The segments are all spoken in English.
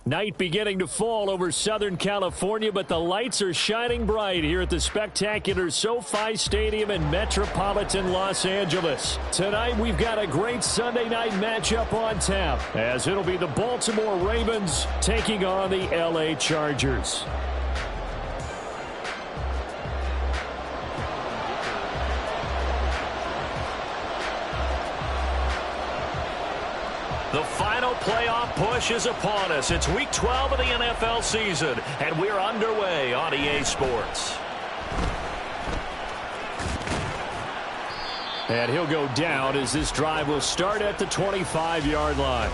Night beginning to fall over Southern California, but the lights are shining bright here at the spectacular SoFi Stadium in metropolitan Los Angeles. Tonight, we've got a great Sunday night matchup on tap, as it'll be the Baltimore Ravens taking on the LA Chargers. The final playoff push is upon us. It's Week 12 of the NFL season, and we're underway on EA Sports. And he'll go down as this drive will start at the 25-yard line.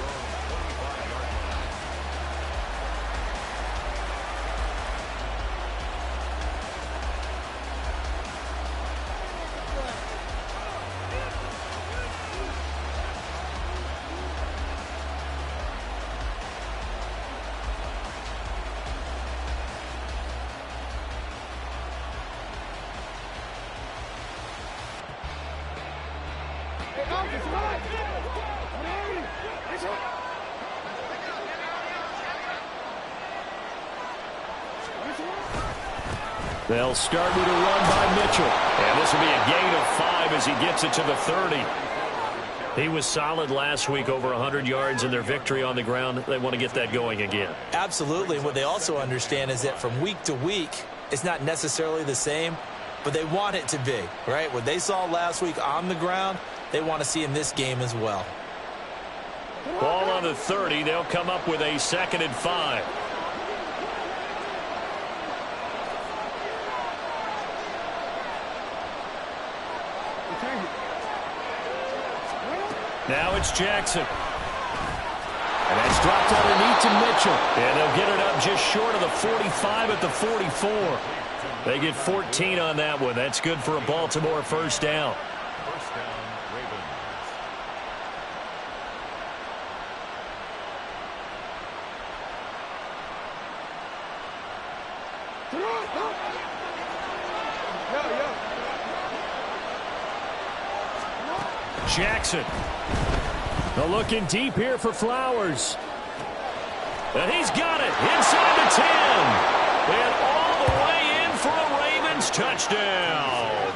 They'll start with a run by Mitchell. And this will be a gain of 5 as he gets it to the 30. He was solid last week, over 100 yards in their victory on the ground. They want to get that going again. Absolutely. What they also understand is that from week to week, it's not necessarily the same, but they want it to be, right? What they saw last week on the ground, they want to see in this game as well. Ball on the 30. They'll come up with a 2nd and 5. Now it's Jackson. And that's dropped underneath to Mitchell. And they'll get it up just short of the 45 at the 44. They get 14 on that one. That's good for a Baltimore first down. First down, Ravens. Jackson. They're looking deep here for Flowers. And he's got it inside the 10. And all the way in for a Ravens touchdown.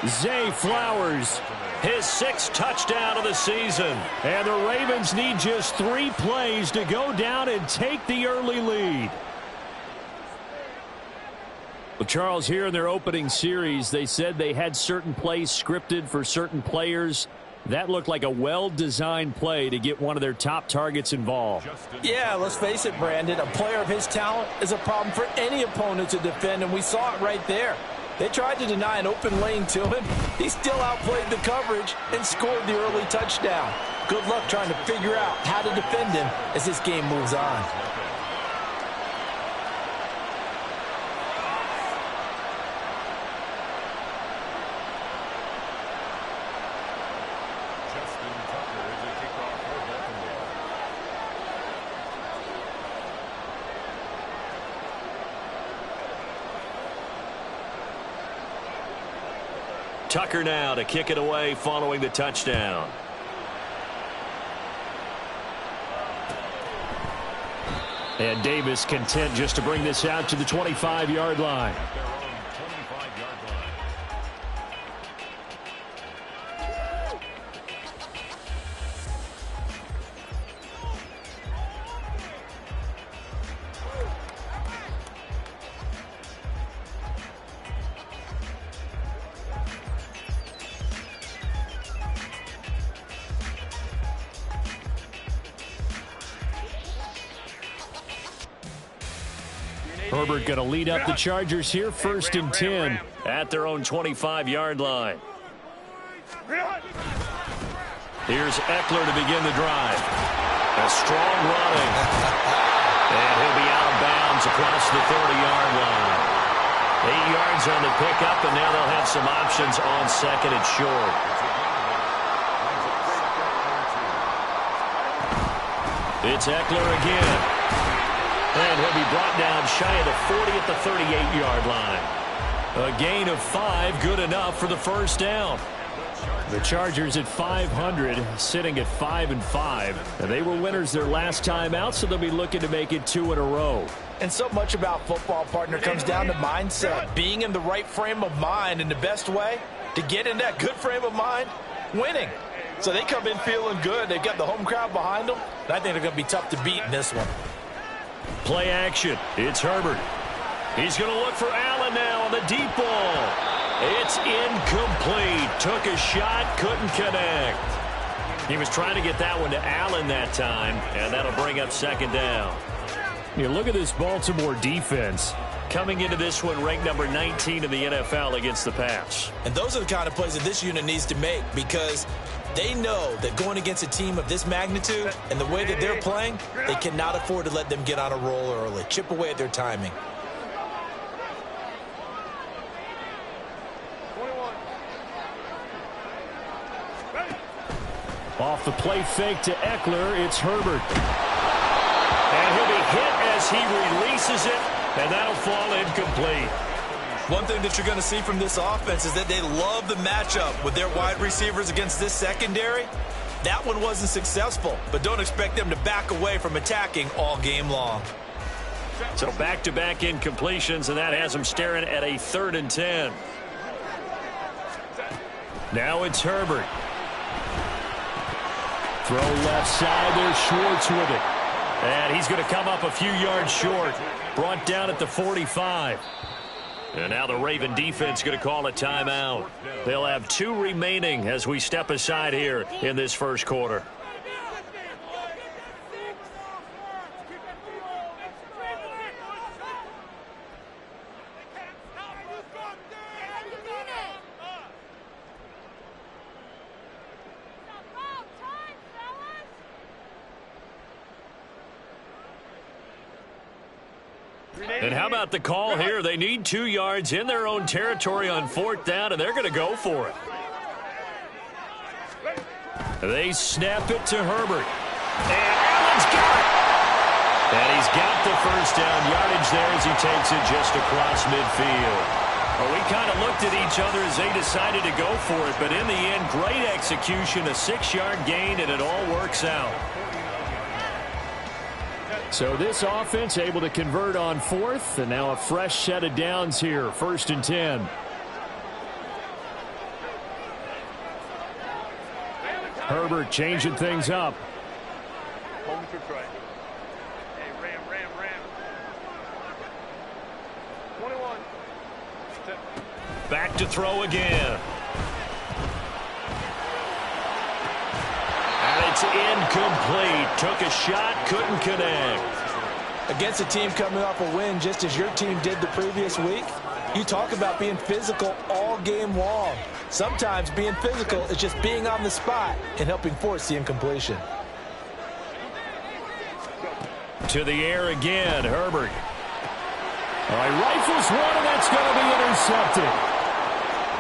Zay Flowers, his 6th touchdown of the season. And the Ravens need just 3 plays to go down and take the early lead. Well, Charles, here in their opening series, they said they had certain plays scripted for certain players. That looked like a well-designed play to get one of their top targets involved. Yeah, let's face it, Brandon. A player of his talent is a problem for any opponent to defend, and we saw it right there. They tried to deny an open lane to him. He still outplayed the coverage and scored the early touchdown. Good luck trying to figure out how to defend him as this game moves on. Tucker now to kick it away following the touchdown. And Davis content just to bring this out to the 25-yard line. Herbert going to lead up the Chargers here, 1st and 10 at their own 25-yard line. Here's Eckler to begin the drive. A strong running. And he'll be out of bounds across the 30-yard line. 8 yards on the pickup, and now they'll have some options on 2nd and short. It's Eckler again. And he'll be brought down shy of the 40 at the 38-yard line. A gain of 5, good enough for the first down. The Chargers at 500, sitting at 5-5. And they were winners their last time out, so they'll be looking to make it 2 in a row. And so much about football, partner, comes down to mindset, being in the right frame of mind. And the best way to get in that good frame of mind, winning. So they come in feeling good. They've got the home crowd behind them. And I think they're going to be tough to beat in this one. Play action. It's Herbert. He's going to look for Allen now on the deep ball. It's incomplete. Took a shot, couldn't connect. He was trying to get that one to Allen that time, and that'll bring up second down. You look at this Baltimore defense. Coming into this one ranked number 19 in the NFL against the pass. And those are the kind of plays that this unit needs to make, because they know that going against a team of this magnitude and the way that they're playing, they cannot afford to let them get on a roll early. Chip away at their timing. Off the play fake to Eckler, it's Herbert. And he'll be hit as he releases it, and that'll fall incomplete. One thing that you're going to see from this offense is that they love the matchup with their wide receivers against this secondary. That one wasn't successful, but don't expect them to back away from attacking all game long. So back-to-back incompletions, and that has them staring at a 3rd and 10. Now it's Herbert. Throw left side, there's Schwartz with it. And he's going to come up a few yards short. Brought down at the 45. And now the Raven defense going to call a timeout. They'll have 2 remaining as we step aside here in this first quarter. And how about the call here? They need 2 yards in their own territory on 4th down, and they're going to go for it. They snap it to Herbert. And Allen's got it. And he's got the first down yardage there as he takes it just across midfield. Well, we kind of looked at each other as they decided to go for it, but in the end, great execution, a 6-yard gain, and it all works out. So this offense able to convert on 4th, and now a fresh set of downs here, 1st and 10. Herbert changing things up. Back to throw again. It's incomplete. Took a shot, couldn't connect. Against a team coming off a win just as your team did the previous week, you talk about being physical all game long. Sometimes being physical is just being on the spot and helping force the incompletion. To the air again, Herbert. All right, rifles one, and that's going to be intercepted.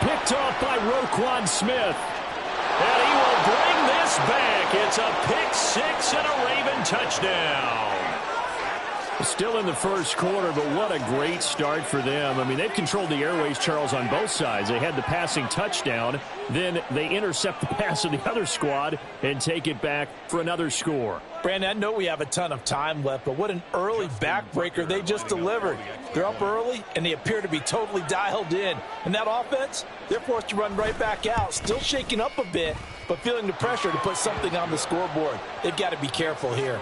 Picked off by Roquan Smith. And he will bring this back. It's a pick 6 and a Raven touchdown. Still in the first quarter, but what a great start for them. I mean, they've controlled the airways, Charles, on both sides. They had the passing touchdown. Then they intercept the pass of the other squad and take it back for another score. Brandon, I know we have a ton of time left, but what an early backbreaker they just delivered. They're up early, and they appear to be totally dialed in. And that offense, they're forced to run right back out, still shaking up a bit, but feeling the pressure to put something on the scoreboard. They've got to be careful here.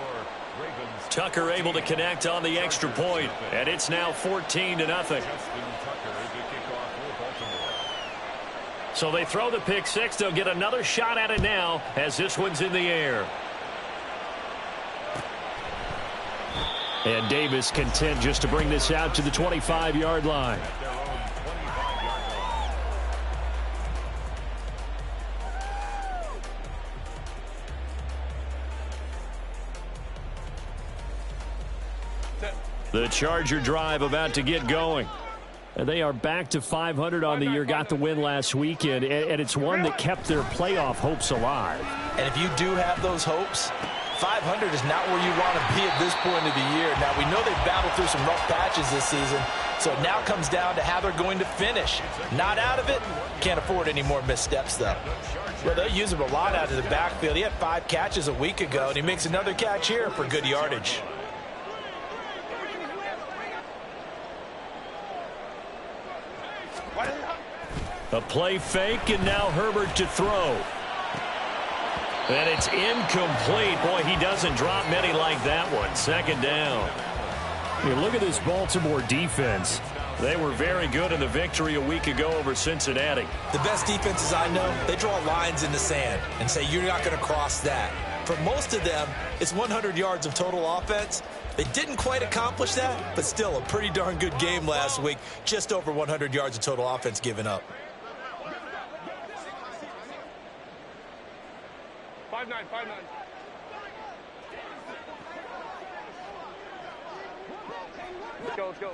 Tucker able to connect on the extra point, and it's now 14-0. So they throw the pick 6. They'll get another shot at it now as this one's in the air. And Davis content just to bring this out to the 25-yard line. The Charger drive about to get going. And they are back to 500 on the year, got the win last weekend, and it's one that kept their playoff hopes alive. And if you do have those hopes, 500 is not where you want to be at this point of the year. Now, we know they've battled through some rough patches this season, so it now comes down to how they're going to finish. Not out of it. Can't afford any more missteps, though. Well, they'll use him a lot out of the backfield. He had 5 catches a week ago, and he makes another catch here for good yardage. A play fake, and now Herbert to throw. And it's incomplete. Boy, he doesn't drop many like that one. 2nd down. You look at this Baltimore defense. They were very good in the victory a week ago over Cincinnati. The best defenses I know, they draw lines in the sand and say you're not going to cross that. For most of them, it's 100 yards of total offense. They didn't quite accomplish that, but still a pretty darn good game last week. Just over 100 yards of total offense given up. 5-9. Let's go.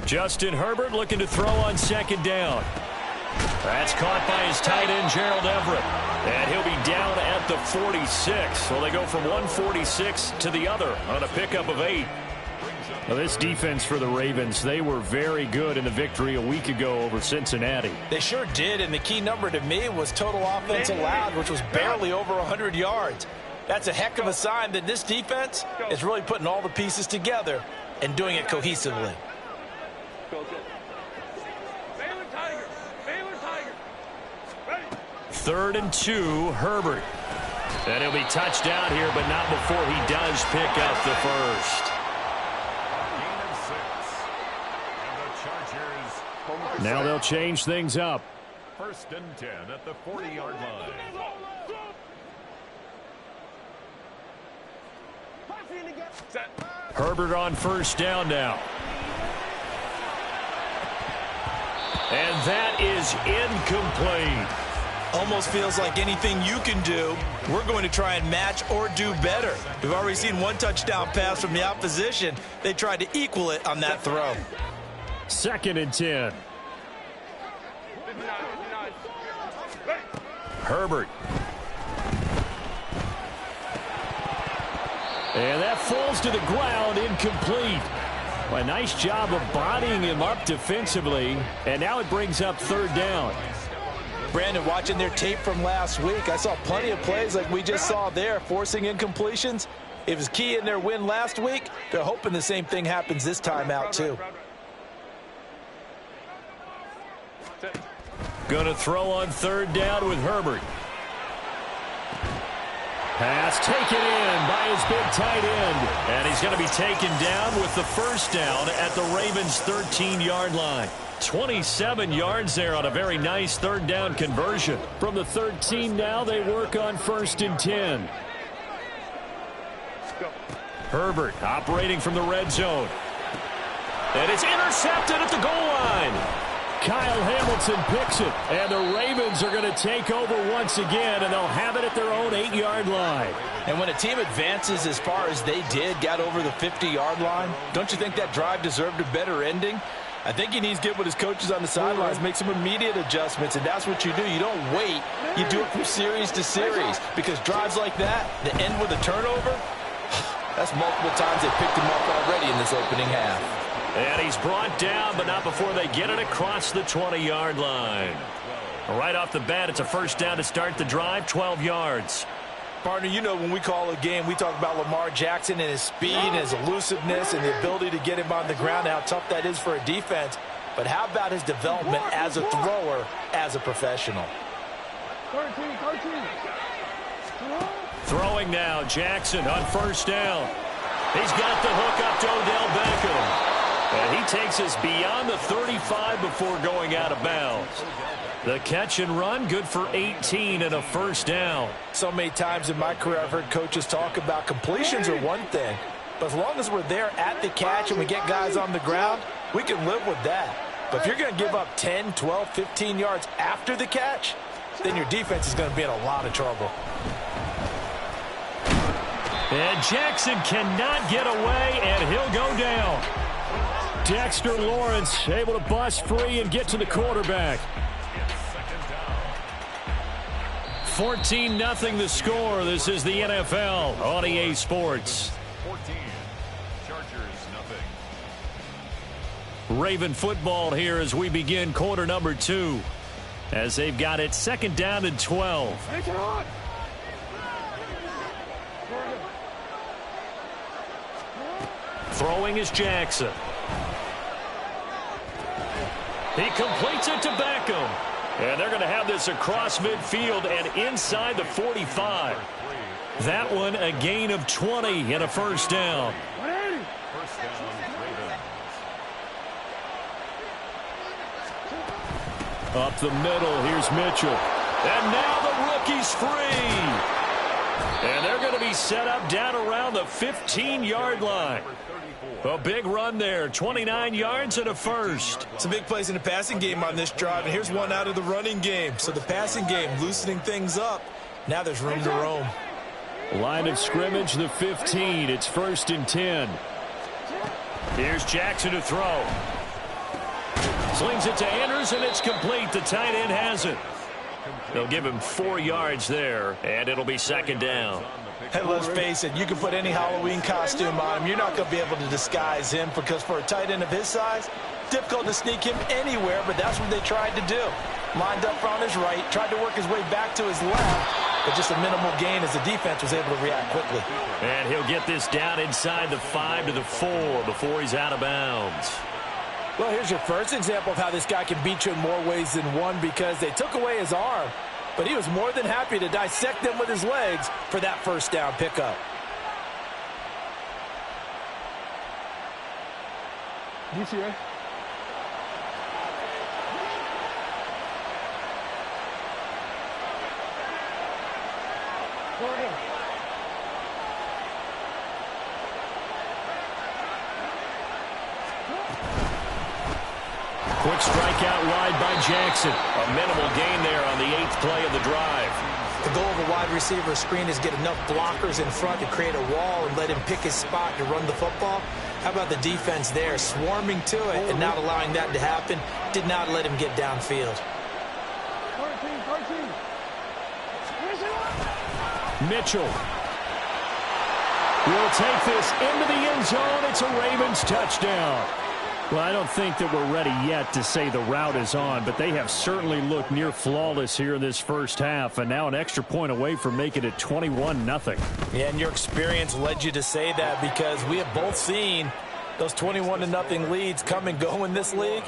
Justin Herbert looking to throw on 2nd down. That's caught by his tight end, Gerald Everett. And he'll be down at the 46. So they go from 146 to the other on a pickup of 8. Well, this defense for the Ravens, they were very good in the victory a week ago over Cincinnati. They sure did, and the key number to me was total offense allowed, which was barely over 100 yards. That's a heck of a sign that this defense is really putting all the pieces together and doing it cohesively. Baylor Tiger. Ready. 3rd and 2, Herbert. And he'll be touched down here, but not before he does pick up the first. Gain of 6. And the Chargers. Now they'll change things up. 1st and 10 at the 40-yard line. Set. Herbert on 1st down now. And that is incomplete. Almost feels like anything you can do, we're going to try and match or do better. We've already seen 1 touchdown pass from the opposition. They tried to equal it on that throw. 2nd and 10. 59. Ready. Herbert. And that falls to the ground, incomplete. A nice job of bodying him up defensively. And now it brings up 3rd down. Brandon, watching their tape from last week, I saw plenty of plays like we just saw there, forcing incompletions. It was key in their win last week. They're hoping the same thing happens this time out, too. Going to throw on 3rd down with Herbert. Pass taken in by his big tight end. And he's going to be taken down with the 1st down at the Ravens' 13-yard line. 27 yards there on a very nice 3rd down conversion. From the 13 now, they work on 1st and 10. Herbert operating from the red zone. And it's intercepted at the goal line. Kyle Hamilton picks it, and the Ravens are going to take over once again, and they'll have it at their own 8-yard line. And when a team advances as far as they did, got over the 50-yard line, don't you think that drive deserved a better ending? I think he needs to get with his coaches on the sidelines, make some immediate adjustments, and that's what you do. You don't wait. You do it from series to series, because drives like that, that end with a turnover, that's multiple times they picked him up already in this opening half. And he's brought down, but not before they get it across the 20-yard line. Right off the bat, it's a 1st down to start the drive, 12 yards. Partner, you know when we call a game, we talk about Lamar Jackson and his speed and his elusiveness and the ability to get him on the ground, how tough that is for a defense. But how about his development as a thrower, as a professional? 13. Throwing now, Jackson on 1st down. He's got the hook up to Odell Beckham. And he takes us beyond the 35 before going out of bounds. The catch and run, good for 18 and a 1st down. So many times in my career I've heard coaches talk about completions are one thing. But as long as we're there at the catch and we get guys on the ground, we can live with that. But if you're going to give up 10, 12, 15 yards after the catch, then your defense is going to be in a lot of trouble. And Jackson cannot get away, and he'll go down. Dexter Lawrence able to bust free and get to the quarterback. 14-0 the score. This is the NFL on EA Sports. 14. Chargers, nothing. Raven football here as we begin quarter number 2. As they've got it 2nd down and 12. Take it on. Throwing is Jackson. He completes it to Beckham. And they're going to have this across midfield and inside the 45. That one a gain of 20 and a first down. First down, Ravens. Up the middle, here's Mitchell. And now the rookie's free. And they're going to be set up down around the 15-yard line. A big run there, 29 yards and a first. Some big plays in the passing game on this drive, and here's one out of the running game. So the passing game loosening things up. Now there's room to roam. Line of scrimmage, the 15. It's 1st and 10. Here's Jackson to throw. Slings it to Andrews, and it's complete. The tight end has it. They'll give him 4 yards there, and it'll be 2nd down. Hey, let's face it, you can put any Halloween costume on him. You're not going to be able to disguise him because for a tight end of his size, difficult to sneak him anywhere, but that's what they tried to do. Lined up on his right, tried to work his way back to his left, but just a minimal gain as the defense was able to react quickly. And he'll get this down inside the 5 to the 4 before he's out of bounds. Well, here's your first example of how this guy can beat you in more ways than one because they took away his arm, but he was more than happy to dissect them with his legs for that first down pickup. DCA. Go ahead. Quick strike out wide by Jackson. A minimal gain there on the 8th play of the drive. The goal of a wide receiver screen is get enough blockers in front to create a wall and let him pick his spot to run the football. How about the defense there, swarming to it and not allowing that to happen? Did not let him get downfield. 13. Mitchell will take this into the end zone. It's a Ravens touchdown. Well, I don't think that we're ready yet to say the route is on, but they have certainly looked near flawless here in this first half, and now an extra point away from making it 21-0. Yeah, and your experience led you to say that because we have both seen those 21-0 leads come and go in this league,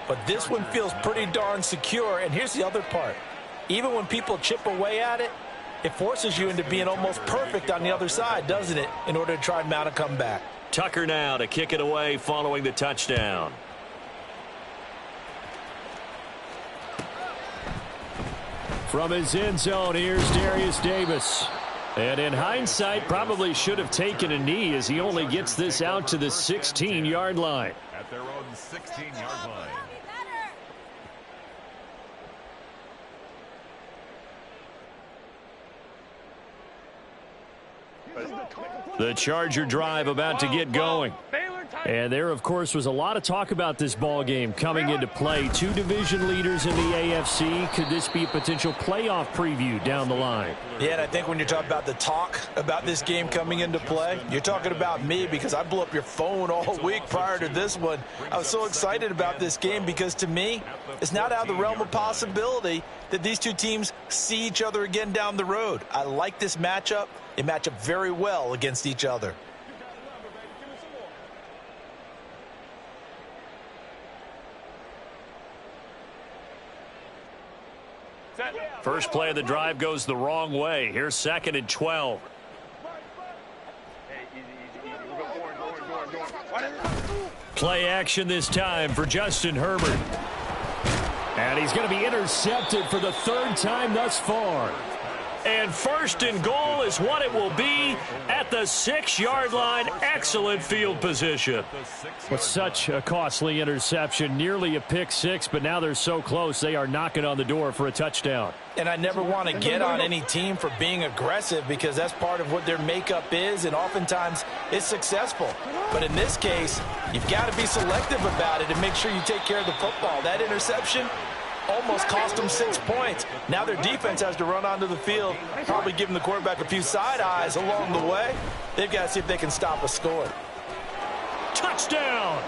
but this one feels pretty darn secure, and here's the other part. Even when people chip away at it, it forces you into being almost perfect on the other side, doesn't it, in order to try and mount a comeback. Tucker now to kick it away following the touchdown. From his end zone, here's Darius Davis. And in hindsight, probably should have taken a knee as he only gets this out to the 16-yard line. At their own 16-yard line. The Charger drive about to get going. And there, of course, was a lot of talk about this ball game coming into play. 2 division leaders in the AFC. Could this be a potential playoff preview down the line? Yeah, and I think when you're talking about the talk about this game coming into play, you're talking about me because I blew up your phone all week prior to this one. I was so excited about this game because, to me, it's not out of the realm of possibility that these two teams see each other again down the road. I like this matchup. They match up very well against each other. First play of the drive goes the wrong way. Here's 2nd and 12. Play action this time for Justin Herbert. And he's going to be intercepted for the 3rd time thus far. And 1st and goal is what it will be at the 6-yard line. Excellent field position. With such a costly interception, nearly a pick 6, but now they're so close they are knocking on the door for a touchdown. And I never want to get on any team for being aggressive because that's part of what their makeup is, and oftentimes it's successful. But in this case, you've got to be selective about it and make sure you take care of the football. That interception, almost cost them 6 points. Now their defense has to run onto the field, probably giving the quarterback a few side eyes along the way. They've got to see if they can stop a score. Touchdown!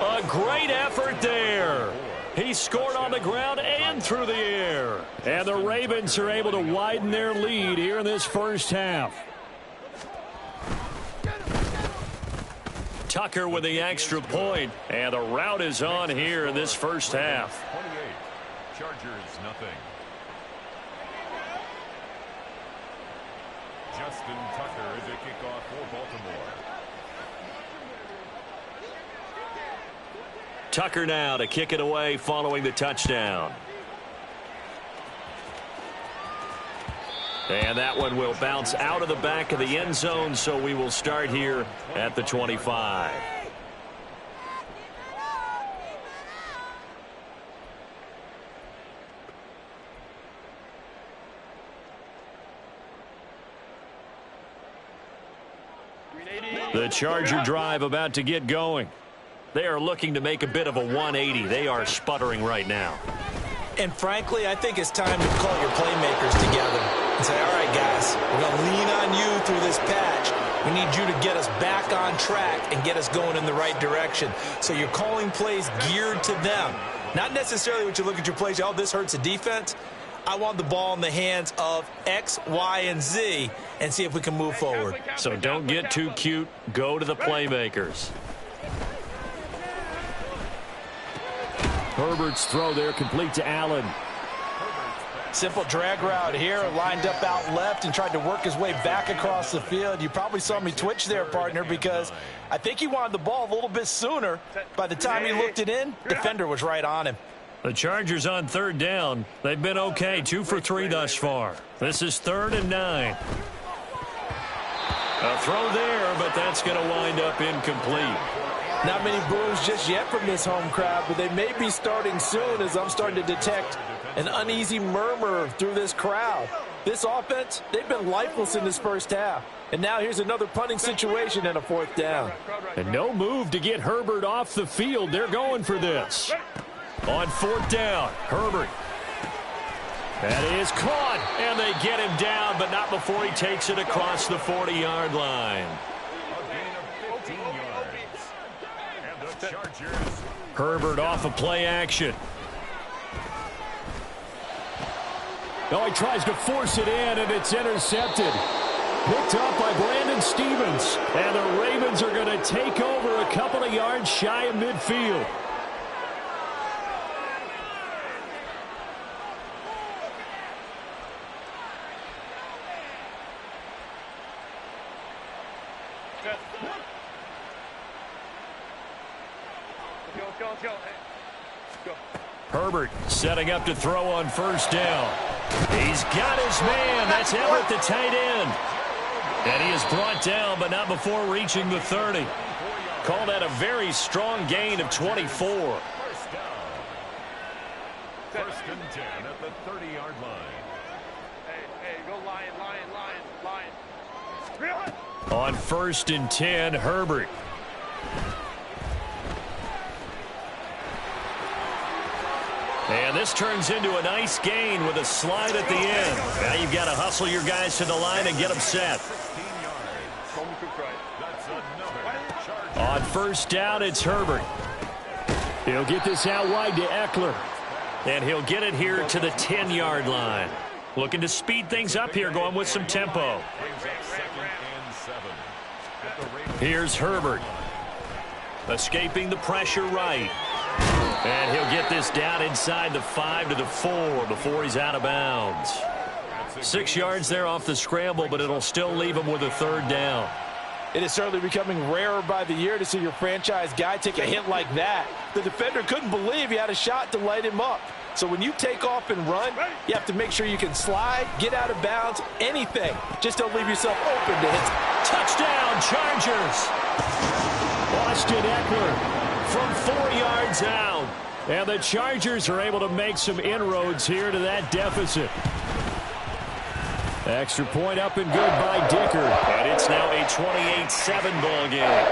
A great effort there. He scored on the ground and through the air. And the Ravens are able to widen their lead here in this first half. Tucker with the extra point, and the route is on here in this first half. 28. Chargers, nothing. Justin Tucker is a kickoff for Baltimore. Tucker now to kick it away following the touchdown. And that one will bounce out of the back of the end zone, so we will start here at the 25. The Charger drive about to get going. They are looking to make a bit of a 180. They are sputtering right now. And frankly, I think it's time to call your playmakers together and say, all right, guys, we're going to lean on you through this patch. We need you to get us back on track and get us going in the right direction. So you're calling plays geared to them. Not necessarily what you look at your plays, oh, this hurts the defense. I want the ball in the hands of X, Y, and Z and see if we can move forward. So don't get too cute. Go to the playmakers. Herbert's throw there complete to Allen. Simple drag route here, lined up out left and tried to work his way back across the field. You probably saw me twitch there, partner, because I think he wanted the ball a little bit sooner. By the time he looked it in, defender was right on him. The Chargers on third down. They've been okay, 2 for 3 thus far. This is 3rd and 9. A throw there, but that's going to wind up incomplete. Not many boos just yet from this home crowd, but they may be starting soon as I'm starting to detect an uneasy murmur through this crowd. This offense, they've been lifeless in this first half. And now here's another punting situation and a 4th down. And no move to get Herbert off the field. They're going for this. On 4th down, Herbert. That is caught, and they get him down, but not before he takes it across the 40-yard line. Herbert off of play action. Oh, he tries to force it in, and it's intercepted. Picked up by Brandon Stevens. And the Ravens are going to take over a couple of yards shy of midfield. Herbert setting up to throw on 1st down. He's got his man. That's Everett, the tight end. And he is brought down, but not before reaching the 30. Call that a very strong gain of 24. 1st and 10 at the 30-yard line. Hey, go Lion. On 1st and 10, Herbert. And this turns into a nice gain with a slide at the end. Now you've got to hustle your guys to the line and get them set. On 1st down, it's Herbert. He'll get this out wide to Eckler. And he'll get it here to the 10-yard line. Looking to speed things up here, going with some tempo. Here's Herbert. Escaping the pressure right. And he'll get this down inside the 5 to the 4 before he's out of bounds. 6 yards there off the scramble, but it'll still leave him with a 3rd down. It is certainly becoming rarer by the year to see your franchise guy take a hit like that. The defender couldn't believe he had a shot to light him up. So when you take off and run, you have to make sure you can slide, get out of bounds, anything. Just don't leave yourself open to hit. Touchdown, Chargers! Austin Eckler from 4 yards out. And the Chargers are able to make some inroads here to that deficit. Extra point up and good by Dicker. And it's now a 28-7 ball game.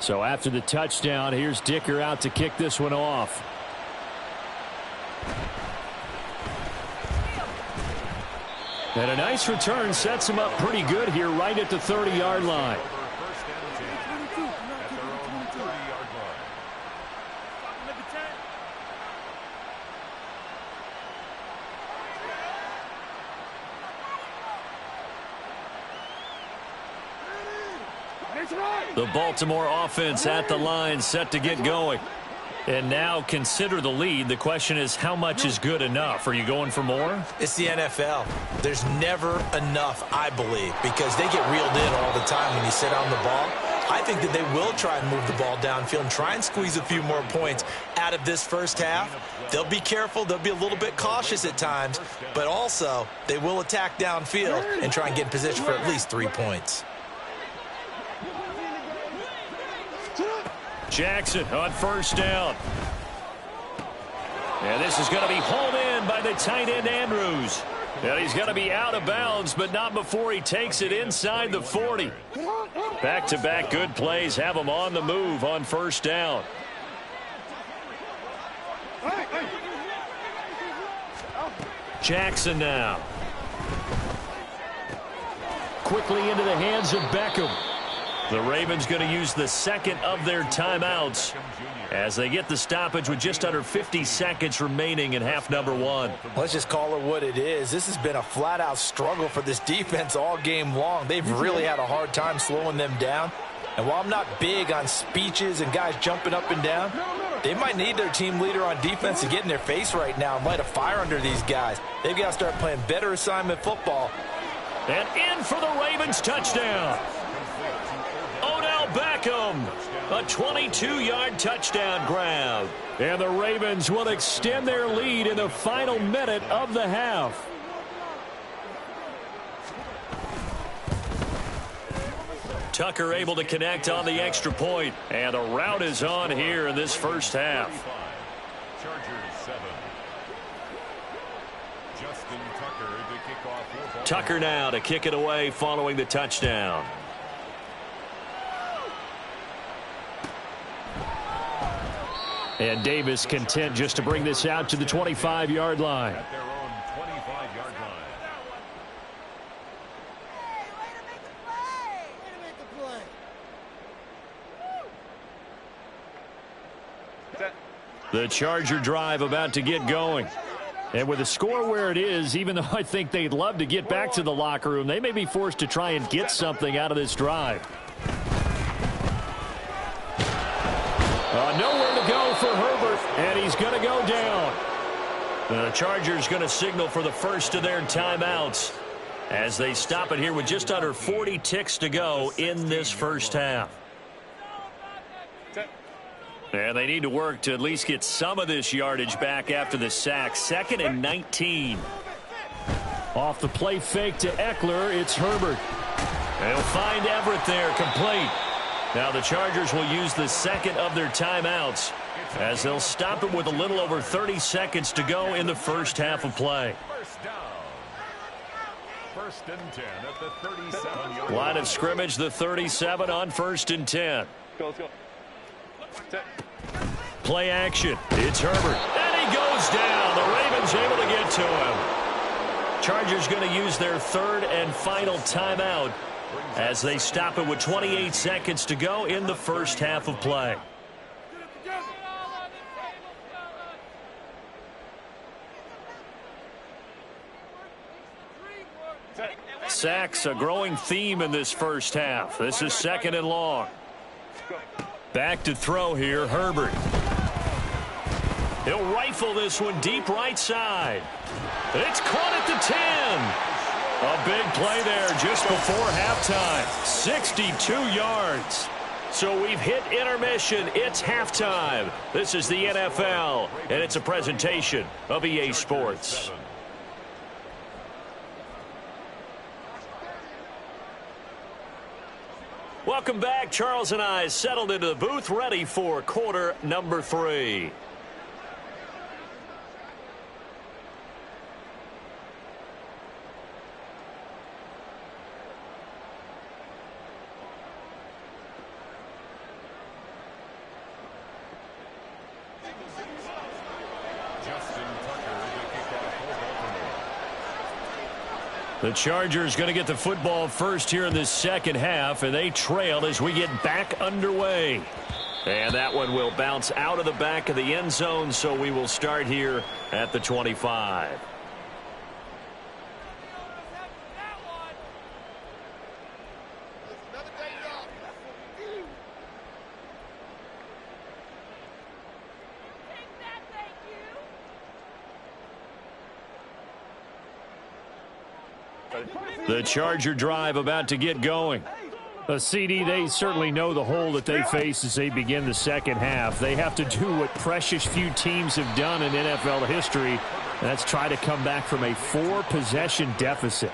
So after the touchdown, here's Dicker out to kick this one off. And a nice return sets him up pretty good here right at the 30-yard line. The Baltimore offense at the line, set to get going. And now consider the lead. The question is, how much is good enough? Are you going for more? It's the NFL. There's never enough, I believe, because they get reeled in all the time when you sit on the ball. I think that they will try and move the ball downfield and try and squeeze a few more points out of this first half. They'll be careful. They'll be a little bit cautious at times, but also they will attack downfield and try and get in position for at least 3 points. Jackson on first down. And this is going to be hauled in by the tight end Andrews. And he's going to be out of bounds, but not before he takes it inside the 40. Back-to-back good plays have him on the move on first down. Jackson now. Quickly into the hands of Beckham. The Ravens going to use the second of their timeouts as they get the stoppage with just under 50 seconds remaining in half number one. Let's just call it what it is. This has been a flat-out struggle for this defense all game long. They've really had a hard time slowing them down. And while I'm not big on speeches and guys jumping up and down, they might need their team leader on defense to get in their face right now and light a fire under these guys. They've got to start playing better assignment football. And in for the Ravens touchdown. Beckham, a 22-yard touchdown grab. And the Ravens will extend their lead in the final minute of the half. Tucker able to connect on the extra point. And the route is on here in this first half. Tucker now to kick it away following the touchdown. And Davis content just to bring this out to the 25-yard line. At their own 25-yard line. The Charger drive about to get going. And with the score where it is, even though I think they'd love to get back to the locker room, they may be forced to try and get something out of this drive. Nowhere to go for Herbert, and he's going to go down. The Chargers going to signal for the first of their timeouts as they stop it here with just under 40 ticks to go in this first half. And they need to work to at least get some of this yardage back after the sack. 2nd and 19. Off the play fake to Eckler, it's Herbert. They'll find Everett there, complete. Now the Chargers will use the second of their timeouts as they'll stop it with a little over 30 seconds to go in the first half of play. First down. 1st and 10 at the 37-yard line of scrimmage, the 37 on 1st and 10. Let's go. Play action. It's Herbert. And he goes down. The Ravens able to get to him. Chargers going to use their 3rd and final timeout as they stop it with 28 seconds to go in the first half of play. Sacks, a growing theme in this first half. This is 2nd and long. Back to throw here, Herbert. He'll rifle this one deep right side. It's caught at the 10. A big play there just before halftime. 62 yards. So we've hit intermission. It's halftime. This is the NFL, and it's a presentation of EA Sports. Welcome back. Charles and I settled into the booth, ready for quarter number 3. The Chargers going to get the football first here in this second half, and they trail as we get back underway. And that one will bounce out of the back of the end zone, so we will start here at the 25. The Charger drive about to get going. CD, they certainly know the hole that they face as they begin the second half. They have to do what precious few teams have done in NFL history, and that's try to come back from a 4-possession deficit.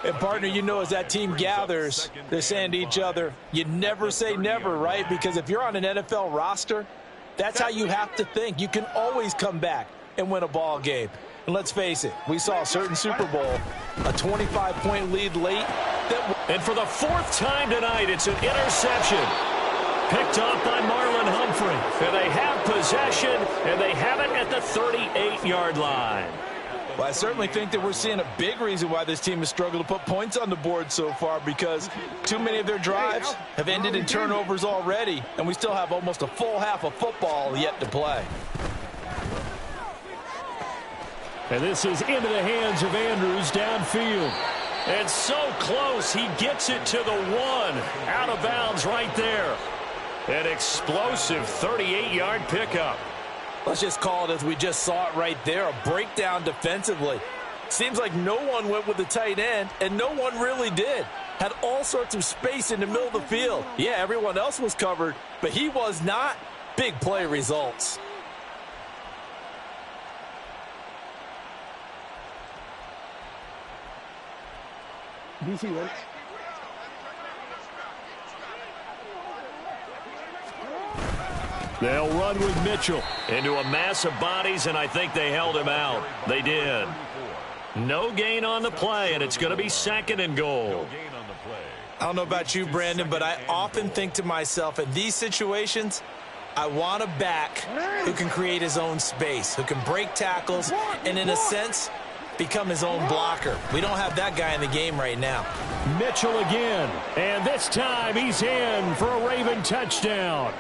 And, partner, you know, as that team gathers, they're saying to each other, you never say never, right? Because if you're on an NFL roster, that's how you have to think. You can always come back and win a ball game. And let's face it, we saw a certain Super Bowl, a 25-point lead late. And for the 4th time tonight, it's an interception. Picked off by Marlon Humphrey. And they have possession, and they have it at the 38-yard line. Well, I certainly think that we're seeing a big reason why this team has struggled to put points on the board so far, because too many of their drives have ended in turnovers already, and we still have almost a full half of football yet to play. And this is into the hands of Andrews downfield. And so close, he gets it to the 1. Out of bounds right there. An explosive 38-yard pickup. Let's just call it as we just saw it right there, a breakdown defensively. Seems like no one went with the tight end, and no one really did. Had all sorts of space in the middle of the field. Yeah, everyone else was covered, but he was not. Big play results. They'll run with Mitchell. Into a mass of bodies, and I think they held him out. They did. No gain on the play, and it's going to be 2nd and goal. I don't know about you, Brandon, but I often think to myself, in these situations, I want a back who can create his own space, who can break tackles, and in a sense, become his own blocker. We don't have that guy in the game right now. Mitchell again, and this time he's in for a Raven touchdown.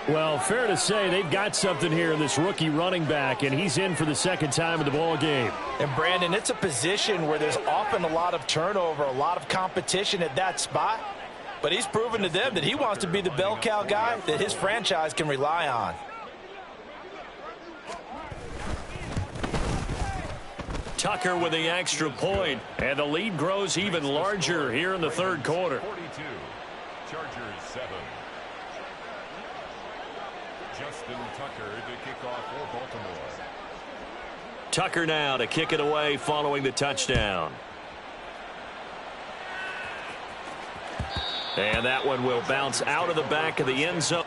Well, fair to say they've got something here in this rookie running back, and he's in for the 2nd time in the ball game. And, Brandon, it's a position where there's often a lot of turnover, a lot of competition at that spot. But he's proven to them that he wants to be the bell cow guy that his franchise can rely on. Tucker with the extra point, and the lead grows even larger here in the 3rd quarter. 42, Chargers 7. Justin Tucker to kick off for Baltimore. Tucker now to kick it away following the touchdown. And that one will bounce out of the back of the end zone.